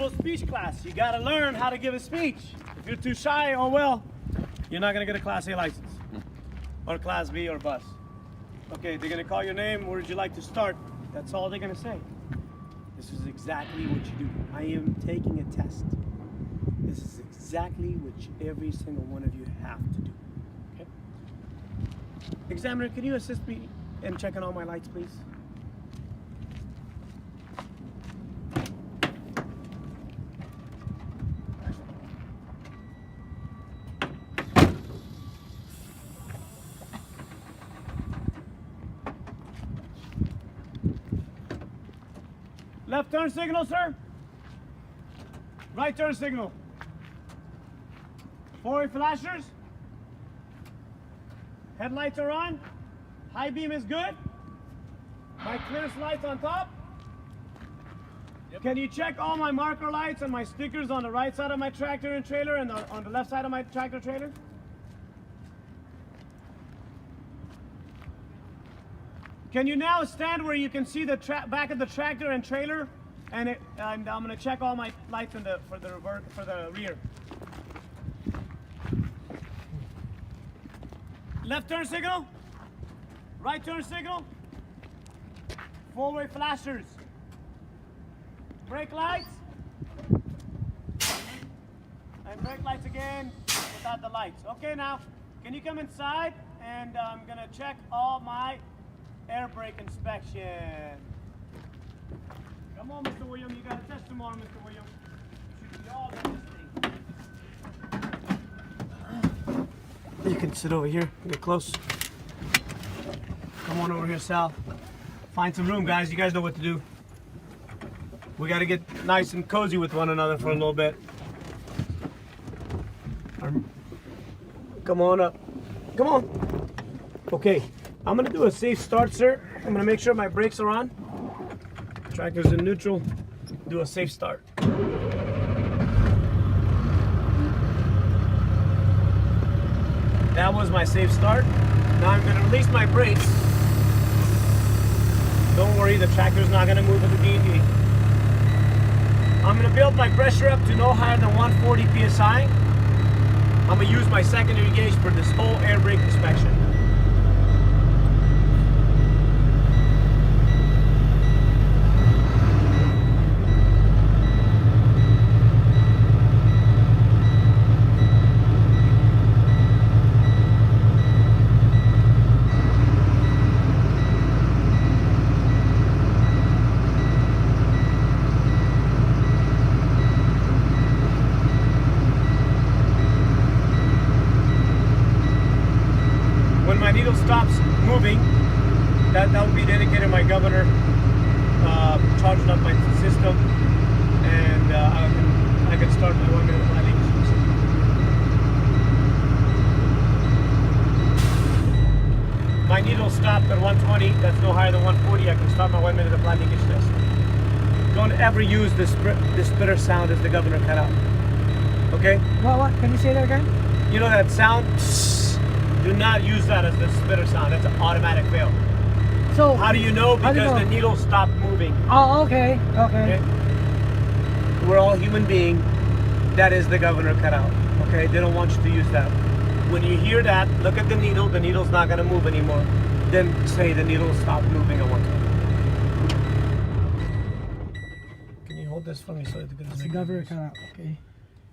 Little speech class. You got to learn how to give a speech. If you're too shy, oh well, you're not going to get a Class A license or Class B or bus. Okay, they're going to call your name. Where would you like to start? That's all they're going to say. This is exactly what you do. I am taking a test. This is exactly what every single one of you have to do. Okay? Examiner, can you assist me in checking all my lights, please? Left turn signal, sir. Right turn signal. Four-way flashers. Headlights are on. High beam is good. My clearance lights on top. Yep. Can you check all my marker lights and my stickers on the right side of my tractor and trailer and on the left side of my tractor trailer? Can you now stand where you can see the back of the tractor and trailer? And I'm going to check all my lights for the rear. Left turn signal. Right turn signal. Four-way flashers. Brake lights. And brake lights again without the lights. Okay, now, can you come inside? And I'm going to check all my air brake inspection. Come on, Mr. William, you got to test tomorrow, Mr. William. Should be all in this thing. You can sit over here, get close. Come on over here, Sal. Find some room, guys. You guys know what to do. We got to get nice and cozy with one another for a little bit. Come on up. Come on. Okay. I'm going to do a safe start, sir. I'm going to make sure my brakes are on. Tractor's in neutral. Do a safe start. That was my safe start. Now I'm going to release my brakes. Don't worry, the tractor's not going to move with the D&D. I'm going to build my pressure up to no higher than 140 psi. I'm going to use my secondary gauge for this whole air brake inspection. Stops moving, that will be indicating my governor charging up my system, and I can start my 1 minute flight leakage. My needle stopped at 120. That's no higher than 140. I can start my 1 minute of flight leakage test. Don't ever use the splitter sound as the governor cut out. Okay? What? Can you say that again? You know that sound? Do not use that as the splitter sound. That's an automatic fail. So how do you know? Because the needle stopped moving. Oh, okay. We're all human beings. That is the governor cut out. Okay? They don't want you to use that. When you hear that, look at the needle. The needle's not going to move anymore. Then say the needle stopped moving at 120. Can you hold this for me so that the governor cut out. Okay.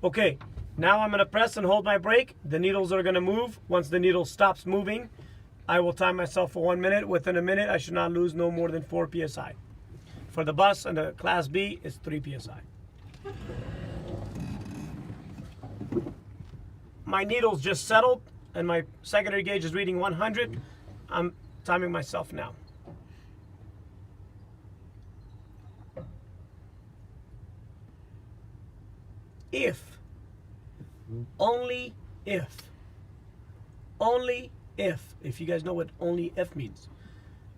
Okay. Now I'm going to press and hold my brake. The needles are going to move. Once the needle stops moving, I will time myself for 1 minute. Within a minute, I should not lose no more than 4 psi. For the bus and the Class B, it's 3 psi. My needle's just settled, and my secondary gauge is reading 100. I'm timing myself now. Only if you guys know what only if means.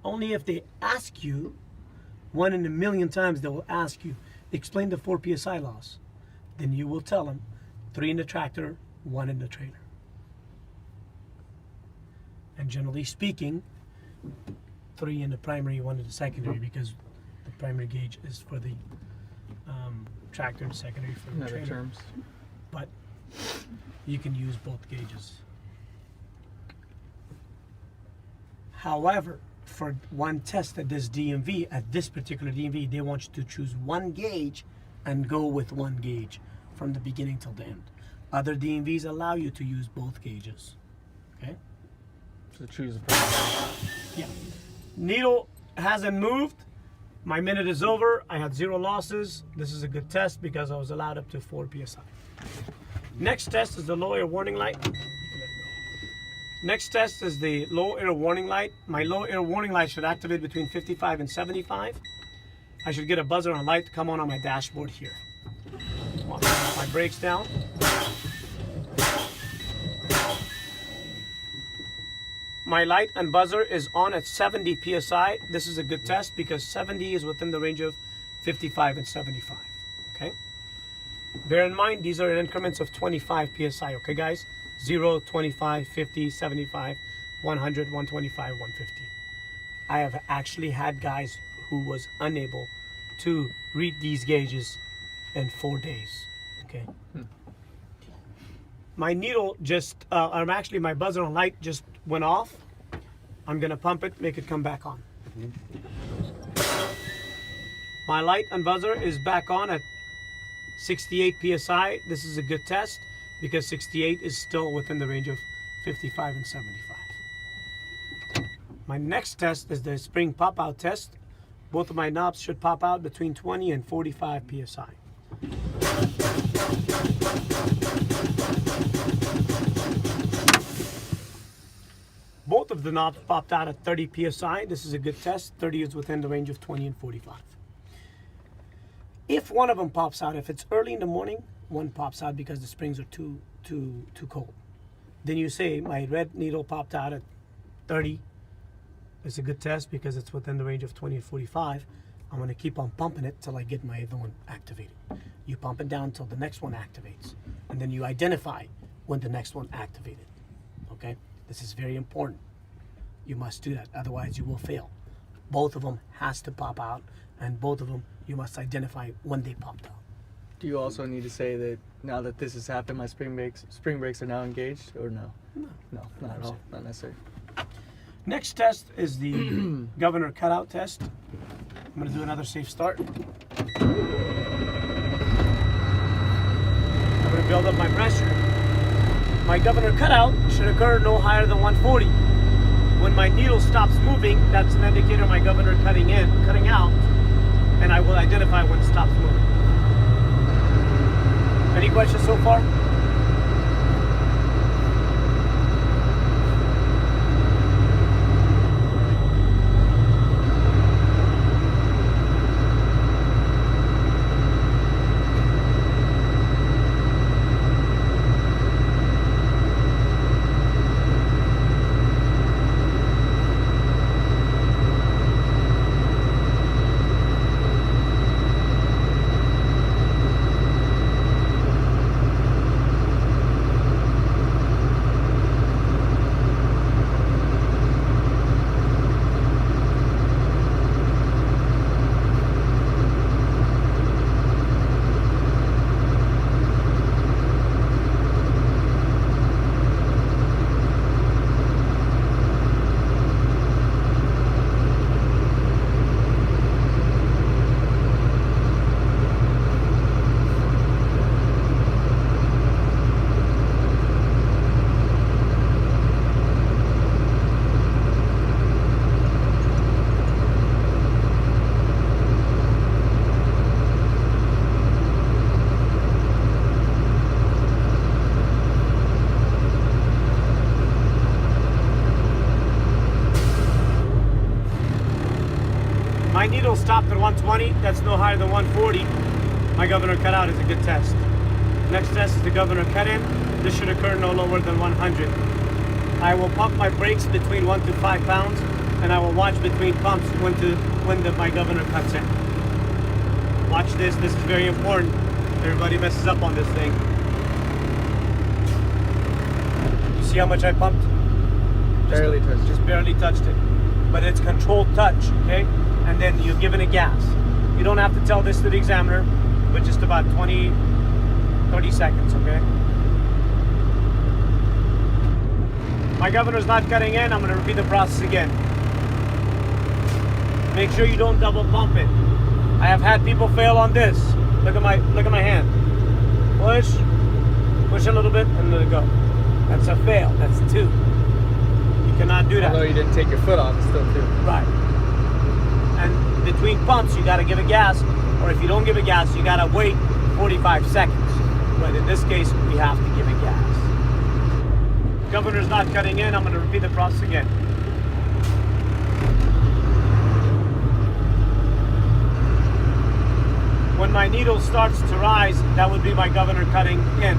Only if they ask you, 1 in a million times they will ask you, explain the 4 psi loss. Then you will tell them 3 in the tractor, 1 in the trailer. And generally speaking, 3 in the primary, 1 in the secondary, because the primary gauge is for the tractor and secondary for In the other trailer. terms. But you can use both gauges. However, for one test at this DMV, at this particular DMV, they want you to choose one gauge and go with one gauge from the beginning till the end. Other DMVs allow you to use both gauges. Okay? So choose a person. Yeah. Needle hasn't moved. My minute is over. I had 0 losses. This is a good test because I was allowed up to 4 psi. Next test is the low air warning light. Next test is the low air warning light. My low air warning light should activate between 55 and 75. I should get a buzzer and light to come on my dashboard here. My brakes down. My light and buzzer is on at 70 psi. This is a good test because 70 is within the range of 55 and 75. Okay. Bear in mind, these are in increments of 25 psi. Okay, guys? 0, 25, 50, 75, 100, 125, 150. I have actually had guys who was unable to read these gauges in 4 days. Okay. My needle just, my buzzer and light just went off. I'm gonna pump it, make it come back on. My light and buzzer is back on at 68 psi. This is a good test because 68 is still within the range of 55 and 75. My next test is the spring pop out test. Both of my knobs should pop out between 20 and 45 psi. Both of the knobs popped out at 30 psi. This is a good test. 30 is within the range of 20 and 45. If one of them pops out, if it's early in the morning, one pops out because the springs are too cold. Then you say my red needle popped out at 30. It's a good test because it's within the range of 20 and 45. I'm going to keep on pumping it till I get my other one activated. You pump it down till the next one activates, and then you identify when the next one activated. Okay, this is very important. You must do that, otherwise you will fail. Both of them has to pop out, and both of them you must identify when they popped out. Do you also need to say that now that this has happened, my spring brakes are now engaged, or no? No, not at all. Not necessary. Next test is the governor cutout test. I'm going to do another safe start. I'm going to build up my pressure. My governor cutout should occur no higher than 140. When my needle stops moving, that's an indicator my governor cutting out, and I will identify when it stops moving. Any questions so far? My needle stopped at 120. That's no higher than 140. My governor cutout is a good test. Next test is the governor cut-in. This should occur no lower than 100. I will pump my brakes between 1 to 5 pounds, and I will watch between pumps when my governor cuts in. Watch this. This is very important. Everybody messes up on this thing. You see how much I pumped? Barely touched. Just barely touched it. But it's controlled touch, okay? And then you're given a gas. You don't have to tell this to the examiner. with just about 20, 30 seconds, okay? My governor's not cutting in. I'm gonna repeat the process again. Make sure you don't double pump it. I have had people fail on this. Look at my hand. Push a little bit and let it go. That's a fail. That's 2. You cannot do that. Although you didn't take your foot off, it's still 2. Right. And between pumps, you gotta give it gas, or if you don't give it gas, you gotta wait 45 seconds. But in this case, we have to give it gas. Governor's not cutting in. I'm gonna repeat the process again. When my needle starts to rise, that would be my governor cutting in.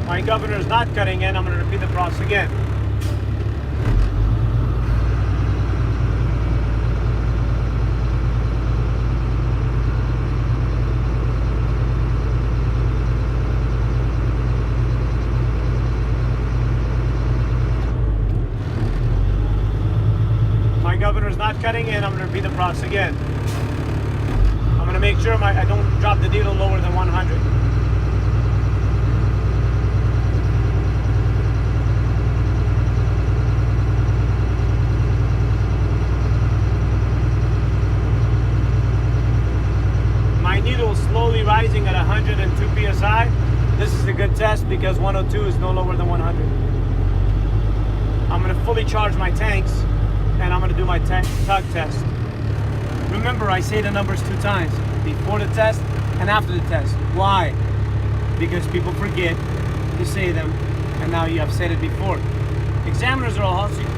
My governor is not cutting in. I'm going to repeat the process again. My governor is not cutting in. I'm going to repeat the process again. I'm going to make sure I don't drop the needle lower than 100. Slowly rising at 102 psi. This is a good test because 102 is no lower than 100. I'm going to fully charge my tanks and I'm going to do my tug test. Remember, I say the numbers 2 times, before the test and after the test. Why? Because people forget to say them, and now you have said it before. Examiners are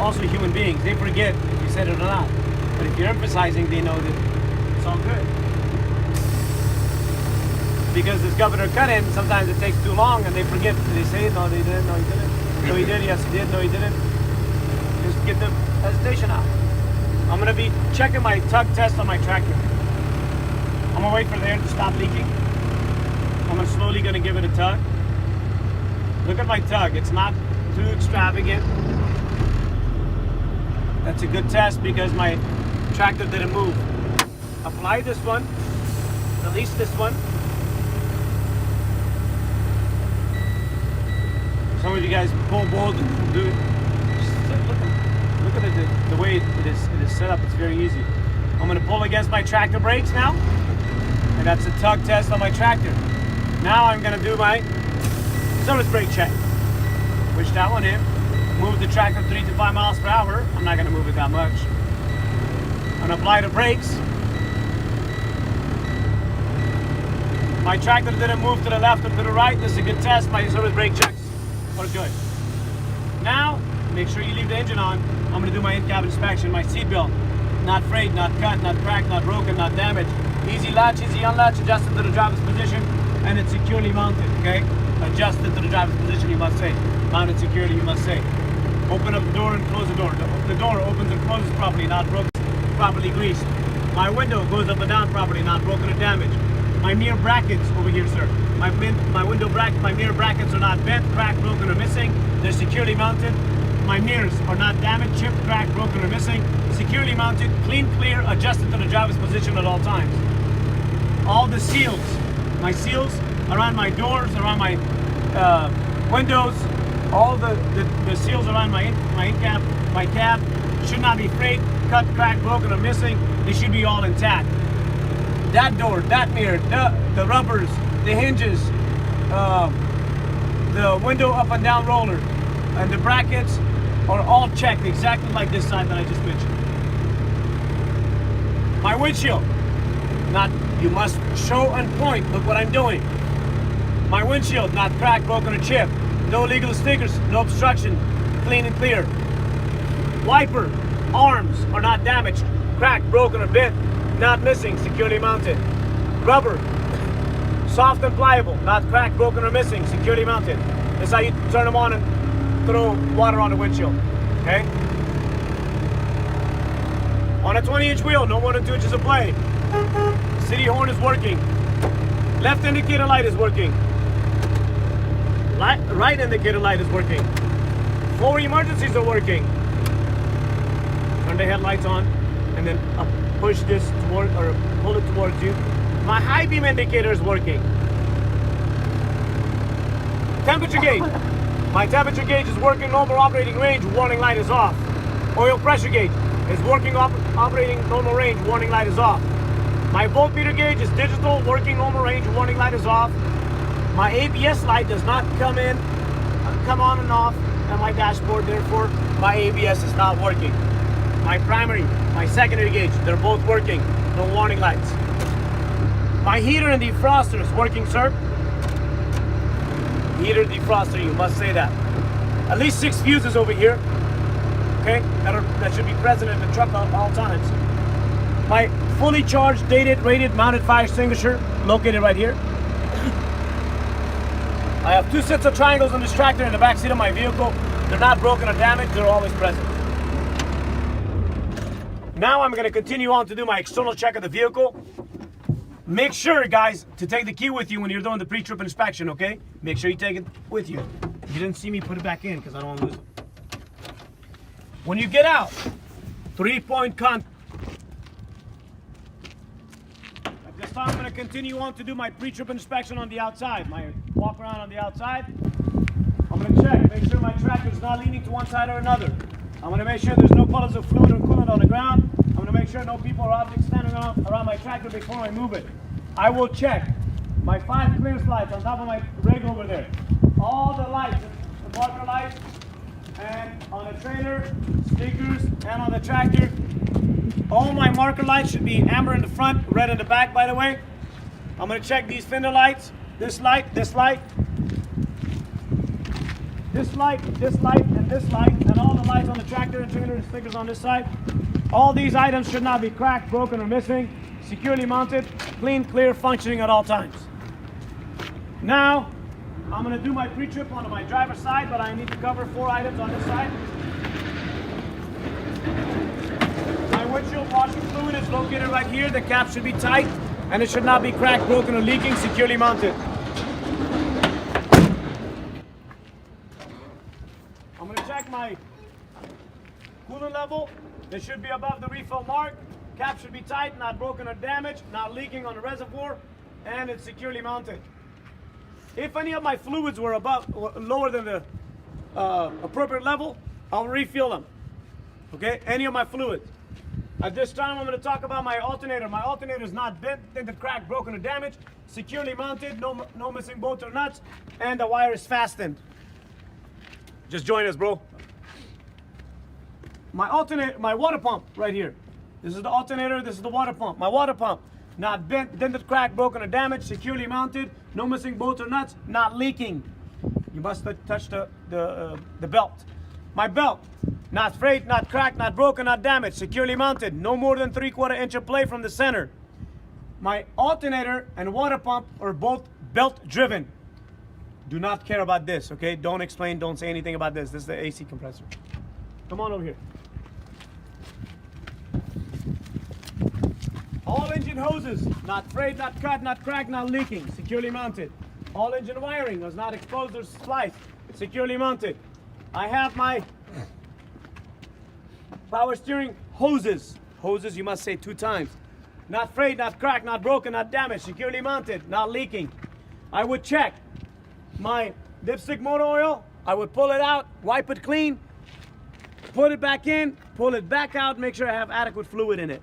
also human beings. They forget if you said it or not. But if you're emphasizing, they know that it's all good. Because this governor cut in, sometimes it takes too long and they forget. They say, no, they didn't, no, he didn't. No, he did, yes, he did, no, he didn't. Just get the hesitation out. I'm going to be checking my tug test on my tractor. I'm going to wait for the air to stop leaking. I'm slowly going to give it a tug. Look at my tug. It's not too extravagant. That's a good test because my tractor didn't move. Apply this one. Release this one. Some of you guys pull bold and do it. Look at it, the way it is set up. It's very easy. I'm going to pull against my tractor brakes now, and that's a tug test on my tractor. Now I'm going to do my service brake check. Push that one in. Move the tractor 3 to 5 miles per hour. I'm not going to move it that much. I'm going to apply the brakes. My tractor didn't move to the left or to the right. This is a good test. My service brake checks are good. Now, make sure you leave the engine on. I'm going to do my in-cab inspection. My seatbelt, not frayed, not cut, not cracked, not broken, not damaged. Easy latch, easy unlatch, adjusted to the driver's position, and it's securely mounted, okay? Adjusted to the driver's position, you must say. Mounted securely, you must say. Open up the door and close the door. The door opens and closes properly, not broken, properly greased. My window goes up and down properly, not broken or damaged. My mirror brackets over here, sir. My mirror brackets are not bent, cracked, broken, or missing. They're securely mounted. My mirrors are not damaged, chipped, cracked, broken, or missing. Securely mounted, clean, clear, adjusted to the driver's position at all times. All the seals, my seals around my doors, around my windows, all the seals around my cab should not be frayed, cut, cracked, broken, or missing. They should be all intact. That door, that mirror, the rubbers, the hinges, the window up and down roller, and the brackets are all checked exactly like this side that I just mentioned. My windshield, you must show and point. Look what I'm doing. My windshield, not cracked, broken, or chipped. No legal stickers, no obstruction, clean and clear. Wiper, arms are not damaged, cracked, broken, or bent, not missing, securely mounted. Rubber, soft and pliable, not cracked, broken, or missing, securely mounted. That's how you turn them on and throw water on the windshield, okay? On a 20-inch wheel, no more than 2 inches of play. City horn is working. Left indicator light is working. Right indicator light is working. Forward emergencies are working. Turn the headlights on, and then push this toward, or pull it towards you. My high beam indicator is working. Temperature gauge. My temperature gauge is working normal operating range, warning light is off. Oil pressure gauge is working operating normal range, warning light is off. My voltmeter gauge is digital, working normal range, warning light is off. My ABS light does not come on and off on my dashboard, therefore my ABS is not working. My primary, my secondary gauge, they're both working, no warning lights. My heater and defroster is working, sir. Heater, defroster, you must say that. At least 6 fuses over here, okay, that should be present in the truck at all times. My fully charged, dated, rated, mounted fire extinguisher located right here. I have 2 sets of triangles on this tractor in the back seat of my vehicle. They're not broken or damaged, they're always present. Now I'm going to continue on to do my external check of the vehicle. Make sure, guys, to take the key with you when you're doing the pre-trip inspection, okay? Make sure you take it with you. You didn't see me put it back in because I don't want to lose it. When you get out, 3-point contact. At this time, I'm going to continue on to do my pre-trip inspection on the outside. My walk around on the outside. I'm going to check, make sure my tractor is not leaning to one side or another. I'm going to make sure there's no puddles of fluid or coolant on the ground. I'm going to make sure no people or objects standing around my tractor before I move it. I will check my 5 clearance lights on top of my rig over there. All the lights, the marker lights, and on the trailer, stickers, and on the tractor. All my marker lights should be amber in the front, red in the back, by the way. I'm going to check these fender lights, this light, this light, this light, this light, and this light, and all the lights on the tractor and trailer and stickers on this side. All these items should not be cracked, broken, or missing. Securely mounted, clean, clear, functioning at all times. Now, I'm going to do my pre-trip onto my driver's side, but I need to cover 4 items on this side. My windshield washing fluid is located right here. The cap should be tight, and it should not be cracked, broken, or leaking, securely mounted. I'm going to check my coolant level. It should be above the refill mark. Cap should be tight, not broken or damaged, not leaking on the reservoir, and it's securely mounted. If any of my fluids were lower than the appropriate level, I'll refill them. Okay, any of my fluids. At this time, I'm going to talk about my alternator. My alternator is not bent, dented, cracked, broken, or damaged. Securely mounted, no missing bolts or nuts, and the wire is fastened. Just join us, bro. My alternator, my water pump right here. This is the alternator, this is the water pump. My water pump, not bent, dented, cracked, broken, or damaged, securely mounted, no missing bolts or nuts, not leaking. You must touch the belt. My belt, not frayed, not cracked, not broken, not damaged, securely mounted, no more than 3/4 inch of play from the center. My alternator and water pump are both belt driven. Do not care about this, okay? Don't explain, don't say anything about this. This is the AC compressor. Come on over here. All engine hoses, not frayed, not cut, not cracked, not leaking, securely mounted. All engine wiring was not exposed or spliced, securely mounted. I have my power steering hoses. Hoses, you must say 2 times. Not frayed, not cracked, not broken, not damaged, securely mounted, not leaking. I would check my dipstick motor oil. I would pull it out, wipe it clean, put it back in, pull it back out, make sure I have adequate fluid in it.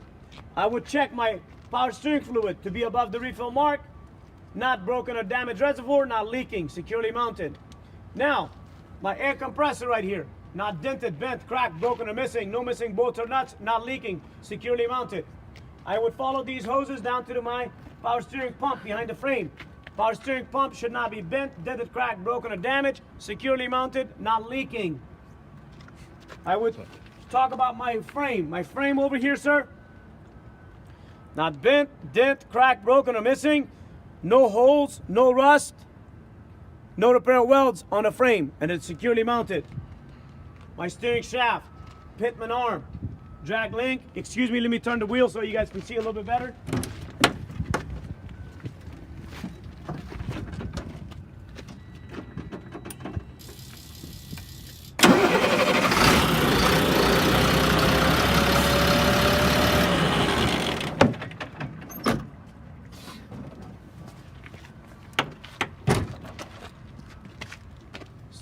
I would check my power steering fluid to be above the refill mark, not broken or damaged reservoir, not leaking, securely mounted. Now, my air compressor right here, not dented, bent, cracked, broken, or missing, no missing bolts or nuts, not leaking, securely mounted. I would follow these hoses down to my power steering pump behind the frame. Power steering pump should not be bent, dented, cracked, broken, or damaged, securely mounted, not leaking. I would talk about my frame. My frame over here, sir, not bent, dent, cracked, broken, or missing, no holes, no rust, no repair welds on the frame, and it's securely mounted. My steering shaft, pitman arm, drag link. Excuse me, let me turn the wheel so you guys can see a little bit better.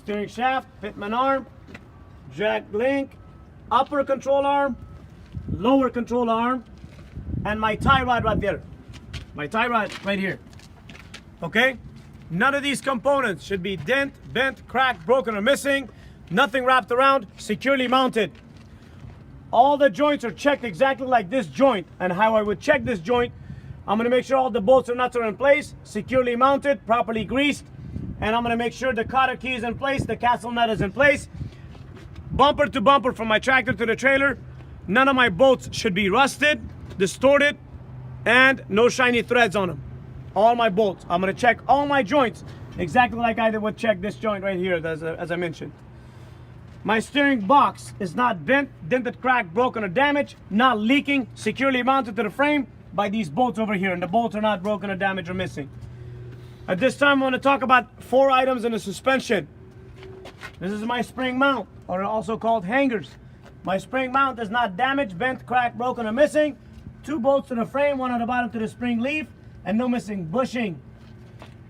steering shaft, pitman arm, jack link, upper control arm, lower control arm, and my tie rod right there. My tie rod right here. Okay? None of these components should be dent, bent, cracked, broken, or missing. Nothing wrapped around, securely mounted. All the joints are checked exactly like this joint. And how I would check this joint, I'm gonna make sure all the bolts and nuts are in place, securely mounted, properly greased. And I'm gonna make sure the cotter key is in place, the castle nut is in place. Bumper to bumper from my tractor to the trailer. None of my bolts should be rusted, distorted, and no shiny threads on them. All my bolts. I'm gonna check all my joints exactly like I would check this joint right here, as I mentioned. My steering box is not bent, dented, cracked, broken, or damaged, not leaking, securely mounted to the frame by these bolts over here, and the bolts are not broken or damaged or missing. At this time, I'm going to talk about 4 items in the suspension. This is my spring mount, or also called hangers. My spring mount is not damaged, bent, cracked, broken, or missing. 2 bolts to the frame, 1 on the bottom to the spring leaf, and no missing bushing.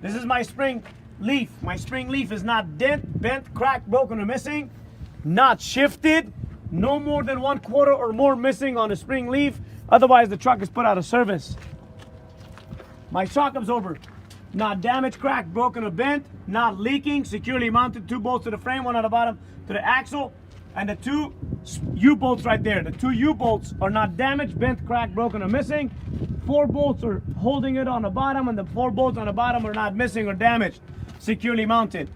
This is my spring leaf. My spring leaf is not bent, cracked, broken, or missing. Not shifted, no more than 1/4 or more missing on the spring leaf, otherwise the truck is put out of service. My shock absorber, not damaged, cracked, broken, or bent, not leaking, securely mounted, 2 bolts to the frame, 1 on the bottom to the axle, and the 2 U-bolts right there. The 2 U-bolts are not damaged, bent, cracked, broken, or missing. 4 bolts are holding it on the bottom, and the 4 bolts on the bottom are not missing or damaged, securely mounted.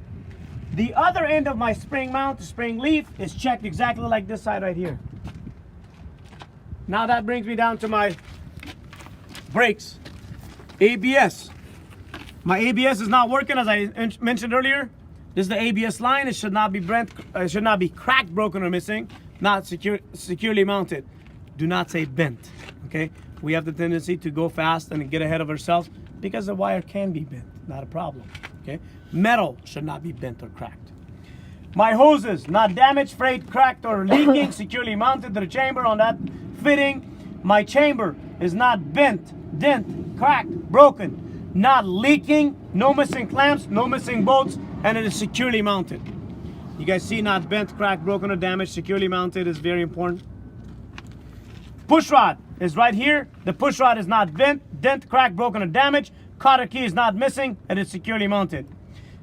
The other end of my spring mount, the spring leaf, is checked exactly like this side right here. Now that brings me down to my brakes. ABS. My ABS is not working, as I mentioned earlier. This is the ABS line. It should not be bent, it should not be cracked, broken, or missing. Not securely mounted. Do not say bent. Okay? We have the tendency to go fast and get ahead of ourselves because the wire can be bent. Not a problem. Okay? Metal should not be bent or cracked. My hoses, not damaged, frayed, cracked, or leaking, securely mounted to the chamber on that fitting. My chamber is not bent, dent, cracked, broken, not leaking, no missing clamps, no missing bolts, and it is securely mounted. You guys see, not bent, cracked, broken, or damaged, securely mounted is very important. Push rod is right here. The push rod is not bent, dent, cracked, broken, or damaged. Cotter key is not missing, and it's securely mounted.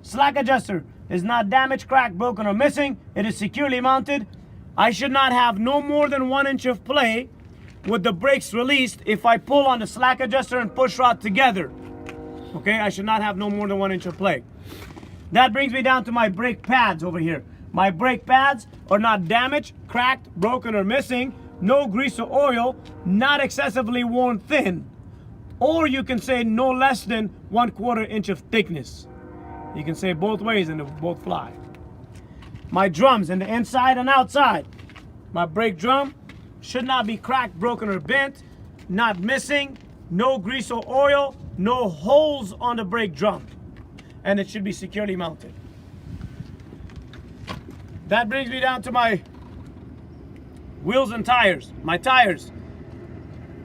Slack adjuster is not damaged, cracked, broken, or missing. It is securely mounted. I should not have no more than 1 inch of play with the brakes released if I pull on the slack adjuster and push rod together. Okay, I should not have no more than 1 inch of play. That brings me down to my brake pads over here. My brake pads are not damaged, cracked, broken, or missing. No grease or oil, not excessively worn thin. Or you can say no less than 1/4 inch of thickness. You can say both ways and they both fly. My drums in the inside and outside. My brake drum should not be cracked, broken, or bent. Not missing, no grease or oil, no holes on the brake drum. And it should be securely mounted. That brings me down to my wheels and tires. My tires.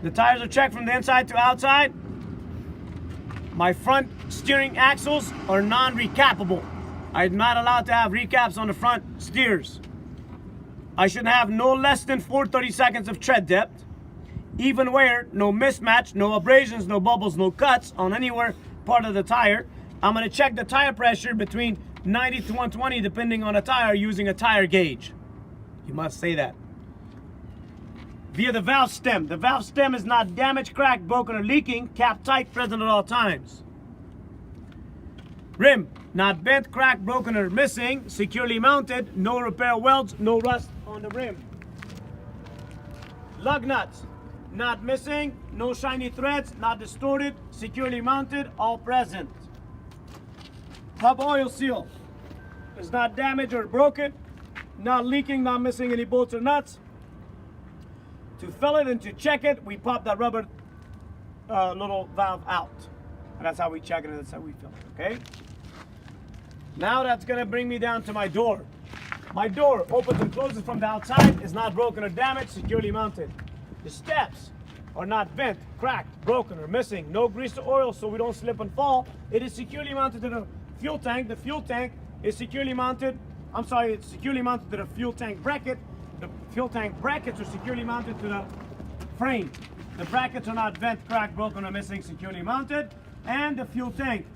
The tires are checked from the inside to outside. My front steering axles are non-recapable. I'm not allowed to have recaps on the front steers. I should have no less than 4/32 of tread depth. Even wear, no mismatch, no abrasions, no bubbles, no cuts on anywhere part of the tire. I'm going to check the tire pressure between 90 to 120 depending on the tire using a tire gauge. You must say that. Via the valve stem. The valve stem is not damaged, cracked, broken, or leaking. Cap tight, present at all times. Rim, not bent, cracked, broken, or missing. Securely mounted. No repair welds, no rust on the rim. Lug nuts, not missing. No shiny threads, not distorted. Securely mounted, all present. Hub oil seal is not damaged or broken. Not leaking, not missing any bolts or nuts. To fill it and to check it, we pop that rubber little valve out. And that's how we check it and that's how we fill it, okay? Now that's gonna bring me down to my door. My door opens and closes from the outside, is not broken or damaged, securely mounted. The steps are not bent, cracked, broken, or missing. No grease or oil so we don't slip and fall. It is securely mounted to the fuel tank. The fuel tank is securely mounted. I'm sorry, it's securely mounted to the fuel tank bracket. The fuel tank brackets are securely mounted to the frame. The brackets are not bent, cracked, broken, or missing, securely mounted. And the fuel tank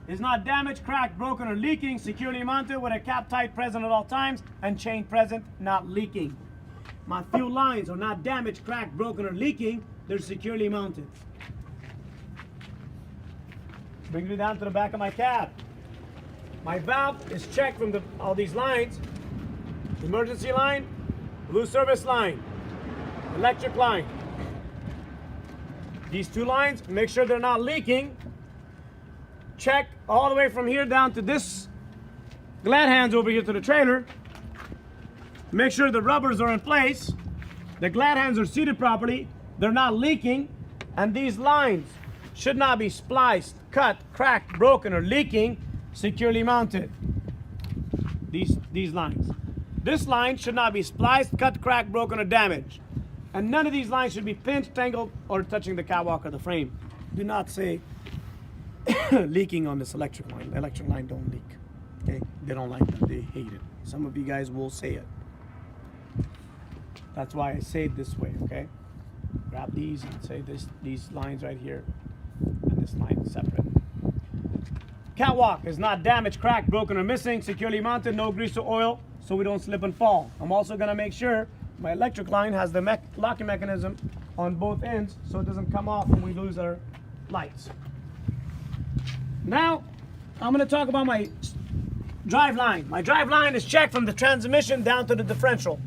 is not damaged, cracked, broken, or leaking, securely mounted with a cap tight present at all times and chain present, not leaking. My fuel lines are not damaged, cracked, broken, or leaking. They're securely mounted. Brings me down to the back of my cab. My valve is checked from all these lines. Emergency line, blue service line, electric line. These two lines, make sure they're not leaking. Check all the way from here down to this glad hands over here to the trailer. Make sure the rubbers are in place. The glad hands are seated properly. They're not leaking. And these lines should not be spliced, cut, cracked, broken, or leaking. Securely mounted. These lines. This line should not be spliced, cut, cracked, broken, or damaged. And none of these lines should be pinched, tangled, or touching the catwalk or the frame. Do not say leaking on this electric line. The electric line don't leak. Okay? They don't like that. They hate it. Some of you guys will say it. That's why I say it this way, okay? Grab these and say these lines right here and this line is separate. Catwalk is not damaged, cracked, broken, or missing, securely mounted, no grease or oil, so we don't slip and fall. I'm also gonna make sure my electric line has the locking mechanism on both ends so it doesn't come off when we lose our lights. Now, I'm gonna talk about my drive line. My drive line is checked from the transmission down to the differential.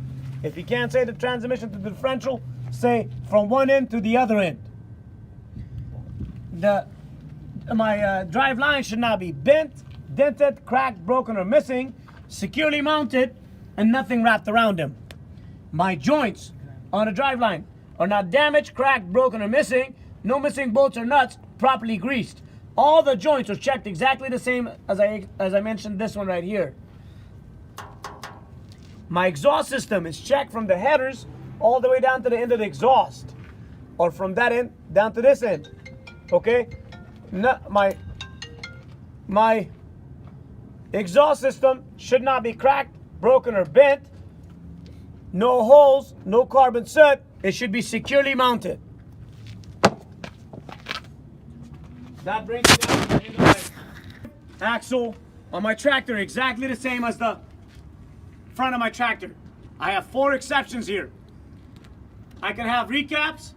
If you can't say the transmission to the differential, say from one end to the other end. My drive line should not be bent, dented, cracked, broken, or missing, securely mounted, and nothing wrapped around them. My joints on a drive line are not damaged, cracked, broken, or missing, no missing bolts or nuts, properly greased. All the joints are checked exactly the same as I mentioned this one right here. My exhaust system is checked from the headers all the way down to the end of the exhaust, or from that end down to this end. Okay? My exhaust system should not be cracked, broken, or bent. No holes, no carbon soot. It should be securely mounted. That brings me down to the end of my axle on my tractor, exactly the same as the front of my tractor. I have 4 exceptions here. I can have recaps.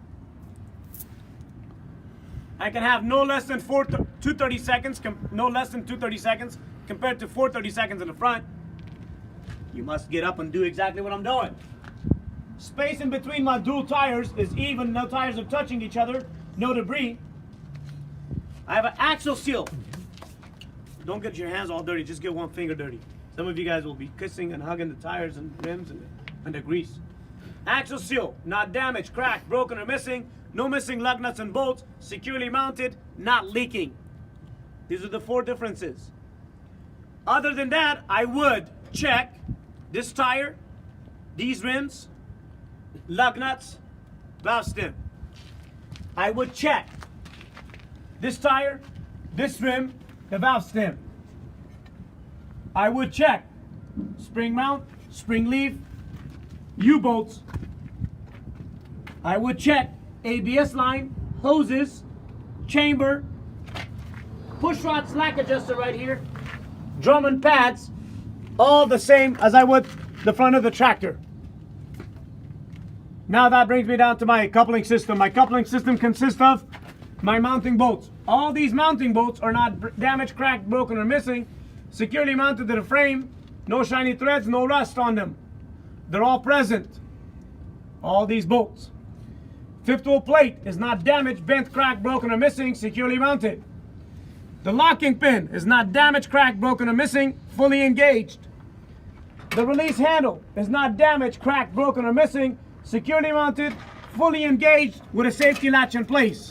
I can have no less than 230 seconds, no less than 230 seconds compared to 430 seconds in the front. You must get up and do exactly what I'm doing. Space in between my dual tires is even, no tires are touching each other, no debris. I have an axle seal. Don't get your hands all dirty, just get one finger dirty. Some of you guys will be kissing and hugging the tires and rims and the grease. Axle seal, not damaged, cracked, broken, or missing. No missing lug nuts and bolts, securely mounted, not leaking. These are the 4 differences. Other than that, I would check this tire, these rims, lug nuts, valve stem. I would check this tire, this rim, the valve stem. I would check spring mount, spring leaf, U-bolts. I would check ABS line, hoses, chamber, push rod slack adjuster right here, drum and pads, all the same as I would the front of the tractor. Now that brings me down to my coupling system. My coupling system consists of my mounting bolts. All these mounting bolts are not damaged, cracked, broken, or missing. Securely mounted to the frame. No shiny threads, no rust on them. They're all present. All these bolts. Fifth wheel plate is not damaged, bent, cracked, broken, or missing, securely mounted. The locking pin is not damaged, cracked, broken, or missing, fully engaged. The release handle is not damaged, cracked, broken, or missing, securely mounted, fully engaged with a safety latch in place.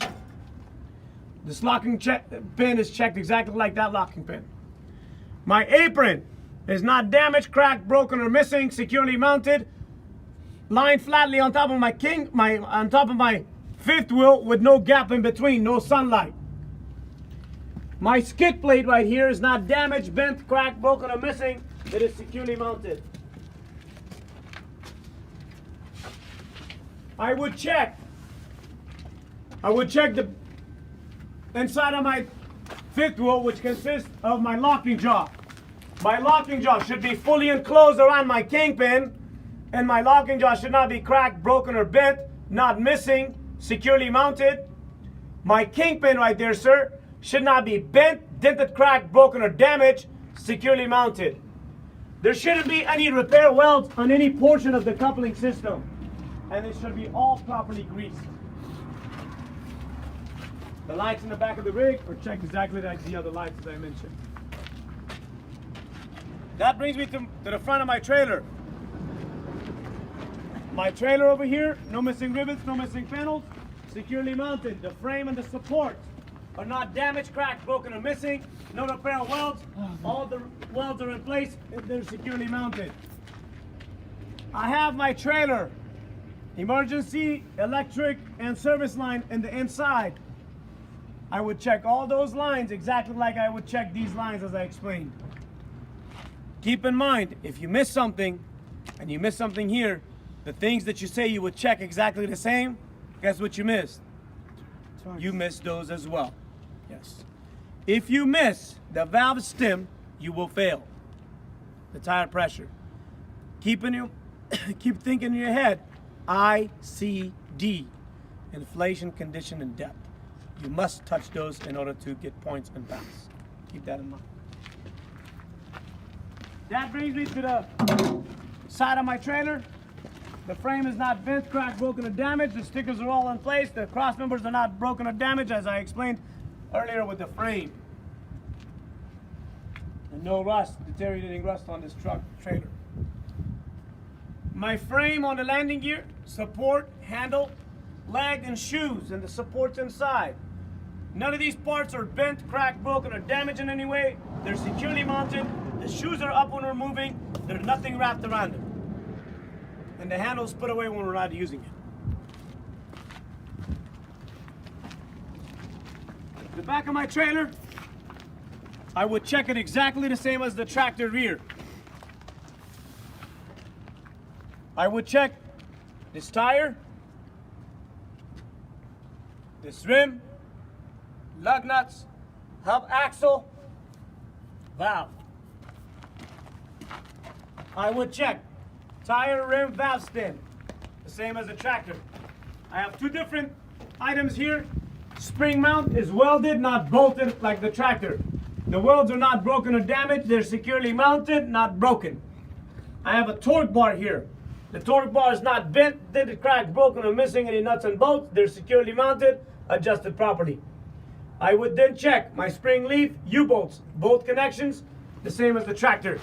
This locking pin is checked exactly like that locking pin. My apron is not damaged, cracked, broken, or missing, securely mounted, lying flatly on top of my fifth wheel with no gap in between, no sunlight. My skid plate right here is not damaged, bent, cracked, broken, or missing. It is securely mounted. I would check the inside of my fifth wheel, which consists of my locking jaw. My locking jaw should be fully enclosed around my kingpin, and my locking jaw should not be cracked, broken, or bent, not missing, securely mounted. My kingpin right there, sir, should not be bent, dented, cracked, broken, or damaged, securely mounted. There shouldn't be any repair welds on any portion of the coupling system, and it should be all properly greased. The lights in the back of the rig are checked exactly like the other lights as I mentioned. That brings me to the front of my trailer. My trailer over here, no missing rivets, no missing panels, securely mounted. The frame and the support are not damaged, cracked, broken, or missing. No repair welds. All the welds are in place and they're securely mounted. I have my trailer, emergency, electric, and service line in the inside. I would check all those lines exactly like I would check these lines as I explained. Keep in mind, if you miss something, and you miss something here, the things that you say you would check exactly the same, guess what you missed? You missed those as well. Yes. If you miss the valve stem, you will fail. The tire pressure. Keep thinking in your head, ICD, inflation, condition, and depth. You must touch those in order to get points and pass. Keep that in mind. That brings me to the side of my trailer. The frame is not bent, cracked, broken, or damaged. The stickers are all in place. The cross members are not broken or damaged, as I explained earlier with the frame. And no rust, deteriorating rust on this truck trailer. My frame on the landing gear, support, handle, leg, and shoes, and the supports inside. None of these parts are bent, cracked, broken, or damaged in any way. They're securely mounted. The shoes are up when we're moving. There's nothing wrapped around them. And the handle's put away when we're not using it. The back of my trailer, I would check it exactly the same as the tractor rear. I would check this tire, this rim, lug nuts, hub axle, valve. I would check tire, rim, valve stem, the same as the tractor. I have two different items here. Spring mount is welded, not bolted like the tractor. The welds are not broken or damaged. They're securely mounted, not broken. I have a torque bar here. The torque bar is not bent, dented, cracked, broken, or missing any nuts and bolts. They're securely mounted, adjusted properly. I would then check my spring leaf, U-bolts, both connections, the same as the tractor.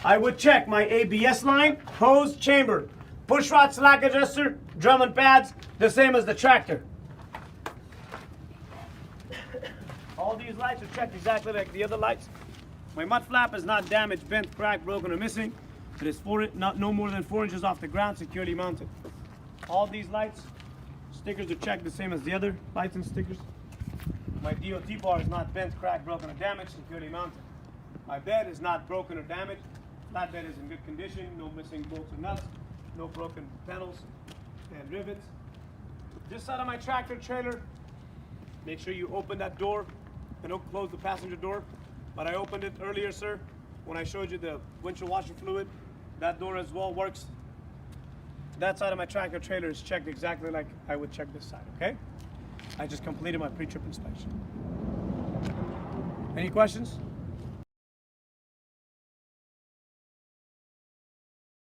I would check my ABS line, hose, chamber, push rod, slack adjuster, drum and pads, the same as the tractor. All these lights are checked exactly like the other lights. My mud flap is not damaged, bent, cracked, broken, or missing. It is no more than 4 inches off the ground, securely mounted. All these lights, stickers are checked the same as the other lights and stickers. My DOT bar is not bent, cracked, broken, or damaged, securely mounted. My bed is not broken or damaged. Flatbed is in good condition, no missing bolts or nuts, no broken panels and rivets. This side of my tractor trailer, make sure you open that door and don't close the passenger door. But I opened it earlier, sir, when I showed you the windshield washer fluid. That door as well works. That side of my tractor trailer is checked exactly like I would check this side, okay? I just completed my pre-trip inspection. Any questions?